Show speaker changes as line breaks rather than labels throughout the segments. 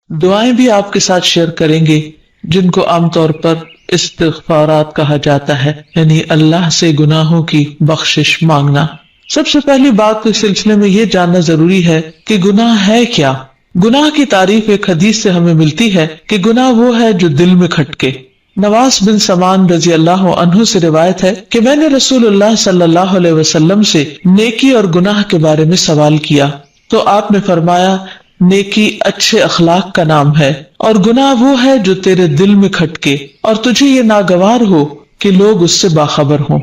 دعائیں بھی آپ کے ساتھ شیئر کریں گے جن کو عام طور پر استغفارات کہا جاتا ہے، یعنی اللہ سے گناہوں کی بخشش مانگنا۔ سب سے پہلی بات اس سلسلے میں یہ جاننا ضروری ہے کہ گناہ ہے کیا۔ گناہ کی تعریف ایک حدیث سے ہمیں ملتی ہے کہ گناہ وہ ہے جو دل میں کھٹکے۔ نواس بن سمان رضی اللہ عنہ سے روایت ہے کہ میں نے رسول اللہ صلی اللہ علیہ وسلم سے نیکی اور گناہ کے بارے میں سوال کیا تو آپ نے فرمایا، نیکی اچھے اخلاق کا نام ہے اور گناہ وہ ہے جو تیرے دل میں کھٹکے اور تجھے یہ ناگوار ہو کہ لوگ اس سے باخبر ہوں۔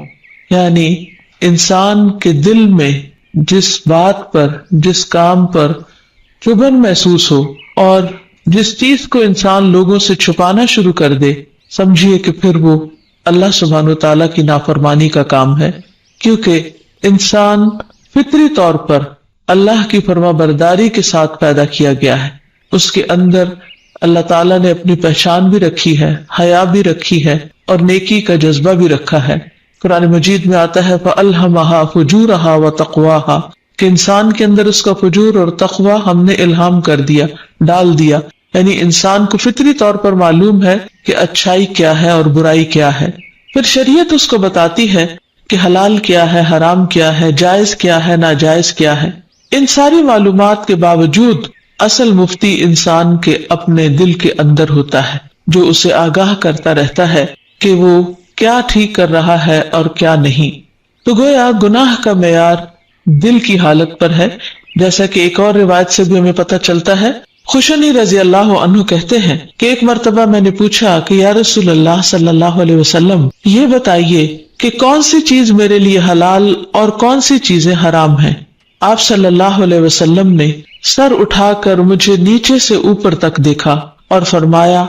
یعنی انسان کے دل میں جس بات پر، جس کام پر چبھن محسوس ہو اور جس چیز کو انسان لوگوں سے چھپانا شروع کر دے، سمجھیے کہ پھر وہ اللہ سبحانہ و تعالیٰ کی نافرمانی کا کام ہے، کیونکہ انسان فطری طور پر اللہ کی فرما برداری کے ساتھ پیدا کیا گیا ہے۔ اس کے اندر اللہ تعالیٰ نے اپنی پہچان بھی رکھی ہے، حیا بھی رکھی ہے اور نیکی کا جذبہ بھی رکھا ہے۔ قرآن مجید میں آتا ہے فَأَلْهَمَهَا فُجُورَهَا وَتَقْوَاهَا کہ انسان کے اندر اس کا فجور اور تقوی ہم نے الہام کر دیا، ڈال دیا۔ یعنی انسان کو فطری طور پر معلوم ہے کہ اچھائی کیا ہے اور برائی کیا ہے۔ پھر شریعت اس کو بتاتی ہے کہ حلال کیا ہے، حرام کیا ہے، جائز کیا ہے، ناجائز کیا ہے۔ ان ساری معلومات کے باوجود اصل مفتی انسان کے اپنے دل کے اندر ہوتا ہے، جو اسے آگاہ کرتا رہتا ہے کہ وہ کیا ٹھیک کر رہا ہے اور کیا نہیں۔ تو گویا گناہ کا معیار دل کی حالت پر ہے، جیسا کہ ایک اور روایت سے بھی ہمیں پتہ چلتا ہے۔ خوشنی رضی اللہ عنہ کہتے ہیں کہ ایک مرتبہ میں نے پوچھا کہ یا رسول اللہ صلی اللہ علیہ وسلم، یہ بتائیے کہ کون سی چیز میرے لیے حلال اور کون سی چیزیں حرام ہیں۔ آپ صلی اللہ علیہ وسلم نے سر اٹھا کر مجھے نیچے سے اوپر تک دیکھا اور فرمایا،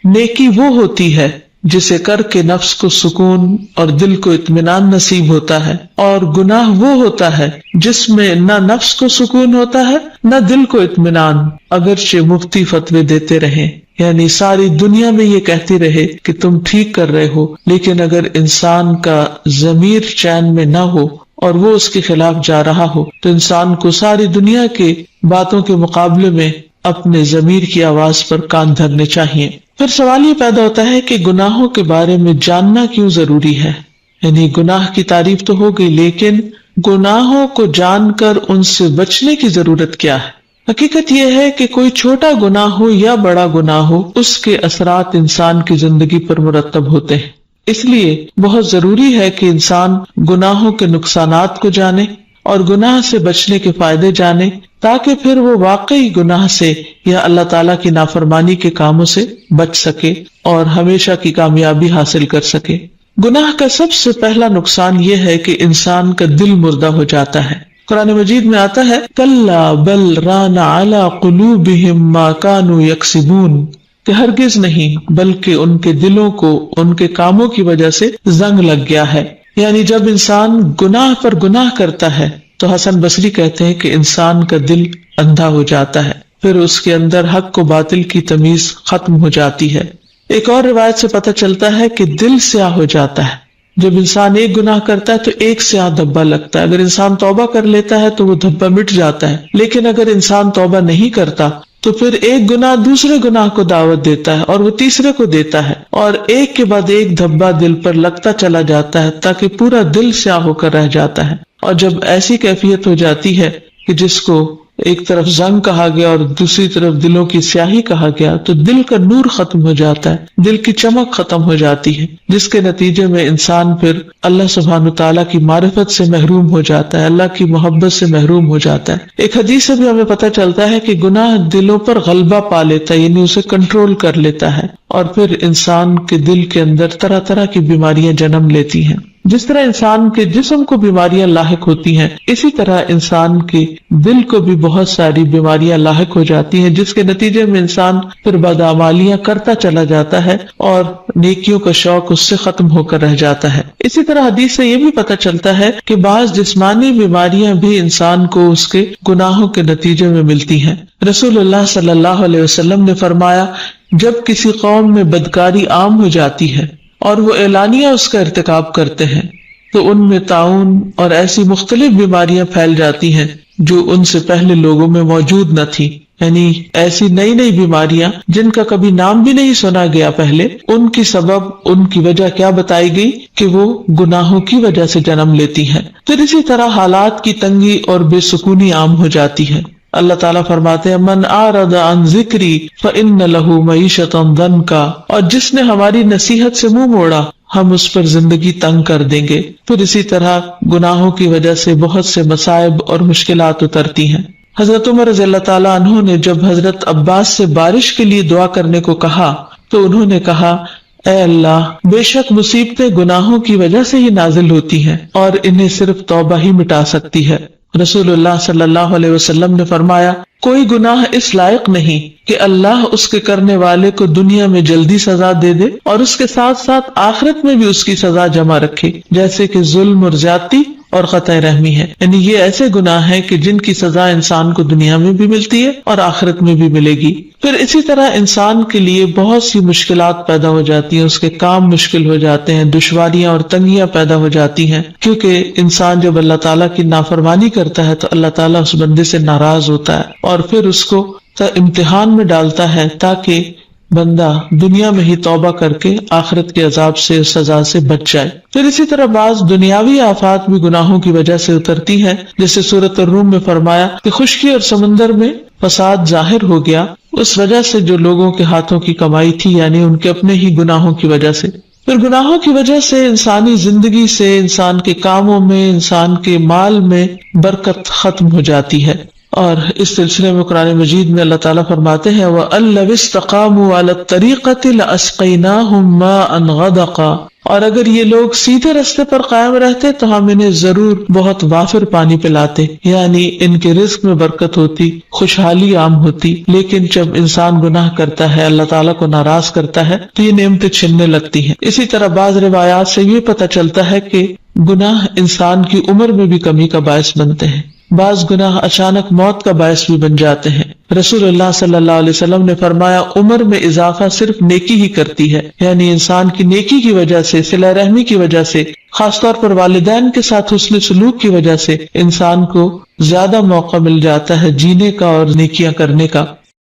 نیکی وہ ہوتی ہے جسے کر کے نفس کو سکون اور دل کو اطمینان نصیب ہوتا ہے، اور گناہ وہ ہوتا ہے جس میں نہ نفس کو سکون ہوتا ہے نہ دل کو اطمینان، اگرچہ مفتی فتوے دیتے رہیں، یعنی ساری دنیا میں یہ کہتی رہے کہ تم ٹھیک کر رہے ہو، لیکن اگر انسان کا ضمیر چین میں نہ ہو اور وہ اس کے خلاف جا رہا ہو تو انسان کو ساری دنیا کے باتوں کے مقابلے میں اپنے ضمیر کی آواز پر کان دھرنے چاہیے۔ پھر سوال یہ پیدا ہوتا ہے کہ گناہوں کے بارے میں جاننا کیوں ضروری ہے؟ یعنی گناہ کی تعریف تو ہو گئی، لیکن گناہوں کو جان کر ان سے بچنے کی ضرورت کیا ہے؟ حقیقت یہ ہے کہ کوئی چھوٹا گناہ ہو یا بڑا گناہ ہو، اس کے اثرات انسان کی زندگی پر مرتب ہوتے ہیں۔ اس لیے بہت ضروری ہے کہ انسان گناہوں کے نقصانات کو جانے اور گناہ سے بچنے کے فائدے جانے، تاکہ پھر وہ واقعی گناہ سے یا اللہ تعالیٰ کی نافرمانی کے کاموں سے بچ سکے اور ہمیشہ کی کامیابی حاصل کر سکے۔ گناہ کا سب سے پہلا نقصان یہ ہے کہ انسان کا دل مردہ ہو جاتا ہے۔ قرآن مجید میں آتا ہے کَلَّا بَلْ رَانَ عَلَىٰ قُلُوبِهِمْ مَا كَانُوا يَكْسِبُونَ کہ ہرگز نہیں بلکہ ان کے دلوں کو ان کے کاموں کی وجہ سے زنگ لگ گیا ہے۔ یعنی جب انسان گناہ پر گناہ کرتا ہے تو حسن بصری کہتے ہیں کہ انسان کا دل اندھا ہو جاتا ہے، پھر اس کے اندر حق و باطل کی تمیز ختم ہو جاتی ہے۔ ایک اور روایت سے پتہ چلتا ہے کہ دل سیاہ ہو جاتا ہے۔ جب انسان ایک گناہ کرتا ہے تو ایک سیاہ دھبا لگتا ہے، اگر انسان توبہ کر لیتا ہے تو وہ دھبا مٹ جاتا ہے، لیکن اگر انسان توبہ نہیں کرتا تو پھر ایک گناہ دوسرے گناہ کو دعوت دیتا ہے اور وہ تیسرے کو دیتا ہے، اور ایک کے بعد ایک دھبا دل پر لگتا چلا جاتا ہے تاکہ پورا دل سیاہ ہو کر رہ جاتا ہے۔ اور جب ایسی کیفیت ہو جاتی ہے کہ جس کو ایک طرف زنگ کہا گیا اور دوسری طرف دلوں کی سیاہی کہا گیا، تو دل کا نور ختم ہو جاتا ہے، دل کی چمک ختم ہو جاتی ہے، جس کے نتیجے میں انسان پھر اللہ سبحانہ تعالیٰ کی معرفت سے محروم ہو جاتا ہے، اللہ کی محبت سے محروم ہو جاتا ہے۔ ایک حدیث سے بھی ہمیں پتہ چلتا ہے کہ گناہ دلوں پر غلبہ پا لیتا ہے، یعنی اسے کنٹرول کر لیتا ہے، اور پھر انسان کے دل کے اندر طرح طرح کی بیماریاں جنم لیتی ہیں۔ جس طرح انسان کے جسم کو بیماریاں لاحق ہوتی ہیں، اسی طرح انسان کے دل کو بھی بہت ساری بیماریاں لاحق ہو جاتی ہیں، جس کے نتیجے میں انسان پھر بدعمالیاں کرتا چلا جاتا ہے اور نیکیوں کا شوق اس سے ختم ہو کر رہ جاتا ہے۔ اسی طرح حدیث سے یہ بھی پتہ چلتا ہے کہ بعض جسمانی بیماریاں بھی انسان کو اس کے گناہوں کے نتیجے میں ملتی ہیں۔ رسول اللہ صلی اللہ علیہ وسلم نے فرمایا، جب کسی قوم میں بدکاری عام ہو جاتی ہے اور وہ اعلانیہ اس کا ارتکاب کرتے ہیں تو ان میں طاعون اور ایسی مختلف بیماریاں پھیل جاتی ہیں جو ان سے پہلے لوگوں میں موجود نہ تھی۔ یعنی ایسی نئی نئی بیماریاں جن کا کبھی نام بھی نہیں سنا گیا پہلے، ان کی سبب، ان کی وجہ کیا بتائی گئی کہ وہ گناہوں کی وجہ سے جنم لیتی ہیں۔ پھر اسی طرح حالات کی تنگی اور بے سکونی عام ہو جاتی ہے۔ اللہ تعالیٰ فرماتے ہیں من اعرض عن ذکری فإن له معیشۃ ضنکا، اور جس نے ہماری نصیحت سے منہ موڑا ہم اس پر زندگی تنگ کر دیں گے۔ پھر اسی طرح گناہوں کی وجہ سے بہت سے مصائب اور مشکلات اترتی ہیں۔ حضرت عمر رضی اللہ تعالیٰ عنہ نے جب حضرت عباس سے بارش کے لیے دعا کرنے کو کہا تو انہوں نے کہا اے اللہ، بے شک مصیبتیں گناہوں کی وجہ سے ہی نازل ہوتی ہیں اور انہیں صرف توبہ ہی مٹا سکتی ہے۔ رسول اللہ صلی اللہ علیہ وسلم نے فرمایا کوئی گناہ اس لائق نہیں کہ اللہ اس کے کرنے والے کو دنیا میں جلدی سزا دے دے اور اس کے ساتھ ساتھ آخرت میں بھی اس کی سزا جمع رکھے، جیسے کہ ظلم اور زیادتی اور قطع رحمی ہے۔ یعنی یہ ایسے گناہ ہیں کہ جن کی سزا انسان کو دنیا میں بھی ملتی ہے اور آخرت میں بھی ملے گی۔ پھر اسی طرح انسان کے لیے بہت سی مشکلات پیدا ہو جاتی ہیں، اس کے کام مشکل ہو جاتے ہیں، دشواریاں اور تنگیاں پیدا ہو جاتی ہیں، کیونکہ انسان جب اللہ تعالیٰ کی نافرمانی کرتا ہے تو اللہ تعالیٰ اس بندے سے ناراض ہوتا ہے اور پھر اس کو امتحان میں ڈالتا ہے تاکہ بندہ دنیا میں ہی توبہ کر کے آخرت کے عذاب سے، سزا سے بچ جائے۔ پھر اسی طرح بعض دنیاوی آفات بھی گناہوں کی وجہ سے اترتی ہیں، جیسے سورۃ الروم میں فرمایا کہ خشکی اور سمندر میں فساد ظاہر ہو گیا اس وجہ سے جو لوگوں کے ہاتھوں کی کمائی تھی، یعنی ان کے اپنے ہی گناہوں کی وجہ سے۔ پھر گناہوں کی وجہ سے انسانی زندگی سے، انسان کے کاموں میں، انسان کے مال میں برکت ختم ہو جاتی ہے۔ اور اس سلسلے میں قرآن مجید میں اللہ تعالیٰ فرماتے ہیں وَأَن لَوِ اسْتَقَامُوا عَلَى الطَّرِيقَةِ لَأَسْقَيْنَاهُمْ مَاءً غَدَقًا، اور اگر یہ لوگ سیدھے رستے پر قائم رہتے تو ہم انہیں ضرور بہت وافر پانی پلاتے، یعنی ان کے رزق میں برکت ہوتی، خوشحالی عام ہوتی۔ لیکن جب انسان گناہ کرتا ہے، اللہ تعالیٰ کو ناراض کرتا ہے تو یہ نعمتیں چھننے لگتی ہیں۔ اسی طرح بعض روایات سے یہ پتہ چلتا ہے کہ گناہ انسان کی عمر میں بھی کمی کا باعث بنتے ہیں، بعض گناہ اچانک موت کا باعث بھی بن جاتے ہیں۔ رسول اللہ صلی اللہ علیہ وسلم نے فرمایا عمر میں اضافہ صرف نیکی ہی کرتی ہے، یعنی انسان کی نیکی کی وجہ سے، صلہ رحمی کی وجہ سے، خاص طور پر والدین کے ساتھ حسن سلوک کی وجہ سے انسان کو زیادہ موقع مل جاتا ہے جینے کا اور نیکیاں کرنے کا۔